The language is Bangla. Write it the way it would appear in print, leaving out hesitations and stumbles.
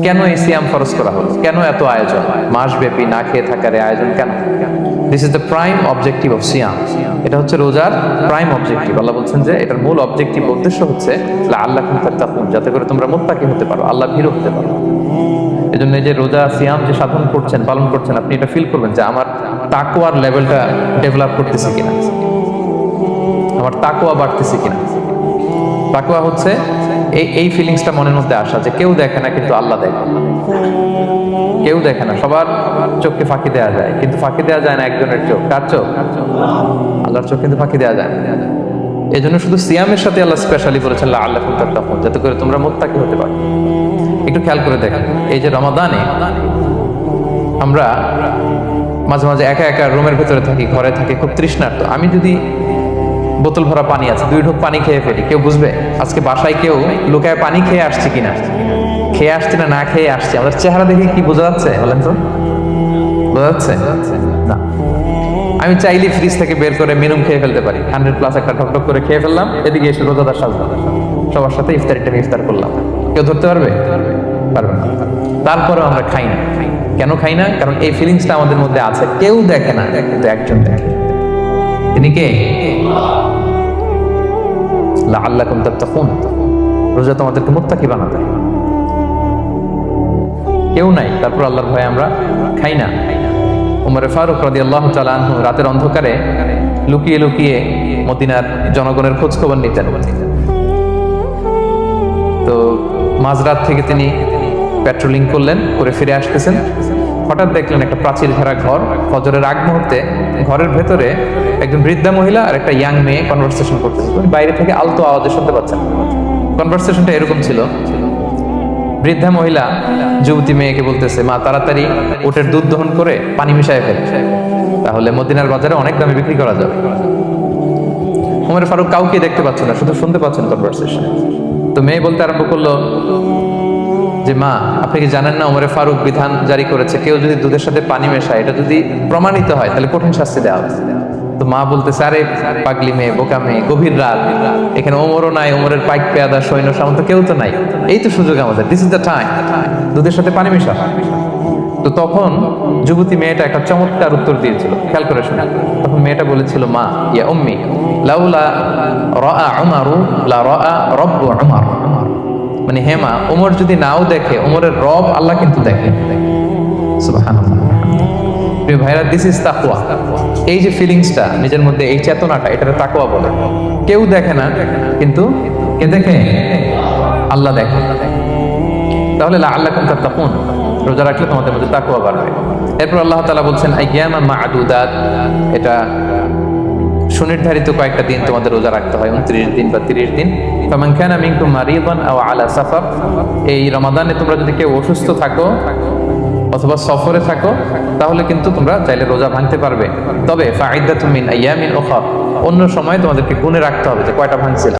কেন এই সিয়াম ফরজ করা হলো, কেন এত আয়োজন, মাসব্যাপী না খেয়ে থাকার এই আয়োজন কেন? This is the prime objective of সিয়াম। এটা হচ্ছে রোজার প্রাইম অবজেক্টিভ। আল্লাহ বলছেন যে এটার মূল অবজেক্টিভ, উদ্দেশ্য হচ্ছে লাআল্লাকুম তাত্তাকুন, যাতে করে তোমরা মুত্তাকি হতে পারো, আল্লাহ ভীরু হতে পারো। এজন্য এই যে রোজা সিয়াম যে সাধন করছেন, পালন করছেন, আপনি এটা ফিল করবেন যে আমার তাকওয়ার লেভেলটা ডেভেলপ করতেছে কিনা, আমার তাকওয়া বাড়তেছে কিনা। তাকওয়া হচ্ছে এই ফিলিংসটা মনের মধ্যে আসা যে কেউ দেখে না কিন্তু আল্লাহ দেখে। কেউ দেখে না, সবার চোখকে ফাঁকি দেওয়া যায়, কিন্তু ফাঁকি দেওয়া যায় না একজনের চোখ। কার চোখ? আল্লাহর চোখ কিন্তু ফাঁকি দেওয়া যায় না। এই জন্য শুধু সিয়ামের সাথে আল্লাহ স্পেশালি বলেছেন লাআল্লাকুম তাত্তাকুন, যাতে করে তোমরা মুত্তাকি হতে পারো। একটু খেয়াল করে দেখেন, এই যে রমাদানে আমরা মাঝে মাঝে একা একা রুমের ভেতরে থাকি, ঘরে থাকি, খুব তৃষ্ণার্ত। আমি যদি বোতল ভরা পানি আছে, 2 ঢোক পানি খেয়ে ফেলি, কেউ বুঝবে? আজকে বাসায় কেউ লুকায় পানি খেয়ে আসছে কিনা, খেয়ে আসছে না না খেয়ে আসছে, আমাদের চেহারা দেখে কি বোঝা যাচ্ছে বলেন তো? বোঝা যাচ্ছে না। আমি চাইলে ফ্রিজ থেকে বের করে মিনুম খেয়ে ফেলতে পারি, 100+ একটা ঠকঠক করে খেয়ে ফেললাম, এদিকে এসে রোজাদার সাজলাম, সবার সাথে ইফতার করলাম। কেউ ধরতে পারবে? পারবে না। তারপরে আমরা খাই না। কেন খাই না? কারণ এই ফিলিংসটা আমাদের মধ্যে আছে, কেউ দেখে না কিন্তু একজন দেখে। তিনি কে? লাআল্লাকুম তাত্তাকুন। রোজা তোমাদেরকে মুত্তাকি বানাবে। কেউ নাই, তারপর আল্লাহর ভয়ে আমরা খাই না। ওমর ফারুক রাদিয়াল্লাহু তাআলা আনহু রাতের অন্ধকারে লুকিয়ে লুকিয়ে মদিনার জনগণের খোঁজ খবর নিতেন। তো মাঝরাত থেকে তিনি পেট্রোলিং করলেন, করে ফিরে আসতেছেন। হঠাৎ দেখলেন একটা প্রাচীর ঘেরা ঘর, ফজরের আগ মুহূর্তে ঘরের ভেতরে একজন বৃদ্ধা মহিলা আর একটা ইয়াং মেয়ে কনভারসেশন করতেছে। বাইরে থেকে আলতো আওয়াজে শুনতে পাচ্ছেন। কনভারসেশনটা এরকম ছিল, বৃদ্ধা মহিলা যুবতী মেয়েকে বলতেছে, মা তাড়াতাড়ি ওটের দুধ দহন করে পানি মিশায় ফেল, তাহলে মদিনার বাজারে অনেক দামে বিক্রি করা যাবে। ওমর ফারুক কাউকে দেখতে পাচ্ছেন না, শুধু শুনতে পাচ্ছেন কনভারসেশন। তো মেয়ে বলতে আরম্ভ করলো যে, মা আপনি কি জানেন না ওমরে ফারুক বিধান জারি করেছে, কেউ যদি দুধের সাথে পানি মেশায়, এটা যদি প্রমাণিত হয় তাহলে কঠিন শাস্তি দেওয়া হবে। তো মা বলতেছে, আরে পাগলি মেয়ে, বোকা মেয়ে, গভীর রাত, এখানে ওমরও নাই, ওমরের পাইক পেয়াদা সৈন্য সামন্ত কেউ তো নাই, এই তো সুযোগ আমাদের, দিস ইজ দ্য টাইম, দুধের সাথে পানি মেশা। তো তখন যুবতী মেয়েটা একটা চমৎকার উত্তর দিয়েছিল, খেয়াল করে শুনে। তখন মেয়েটা বলেছিল, মা ইয়া উম্মি লাউলা রাআ উমারু লা রাআ রাব্বু উমার। মানে হে মা, ওমর যদি নাও দেখে, ওমরের রব আল্লাহ কিন্তু দেখে। সুবহানাল্লাহ। প্রিয় ভাইরা, দিস ইজ তাকওয়া। এই যে ফিলিংসটা নিজের মধ্যে, এই চেতনাটা, এটাকে তাকওয়া বলে। কেউ দেখে না কিন্তু কে দেখে? আল্লাহ দেখে। তাহলে লাআল্লাকুম তাত্তাকুন, রোজা রাখলে তোমাদের মধ্যে তাকওয়া বাড়বে। এরপর আল্লাহ তাআলা বলছেন আইয়ামান মা'দুদাত, এটা সুনির্ধারিত কয়েকটা দিন তোমাদের রোজা রাখতে হয়, 29 দিন বা 30 দিন। ফামান কানা মিনকুম মারিদান আও আলা সাফার, এই রমাদানে তোমরা যদি কেউ অসুস্থ থাকো অথবা সফরে থাকো, তাহলে কিন্তু তোমরা চাইলে রোজা ভাঙতে পারবে। তবে ফাইদাতুম মিন আইয়ামিন উখরা, অন্য সময় তোমাদেরকে গুনে রাখতে হবে যে কয়টা ভাঙছিলাম।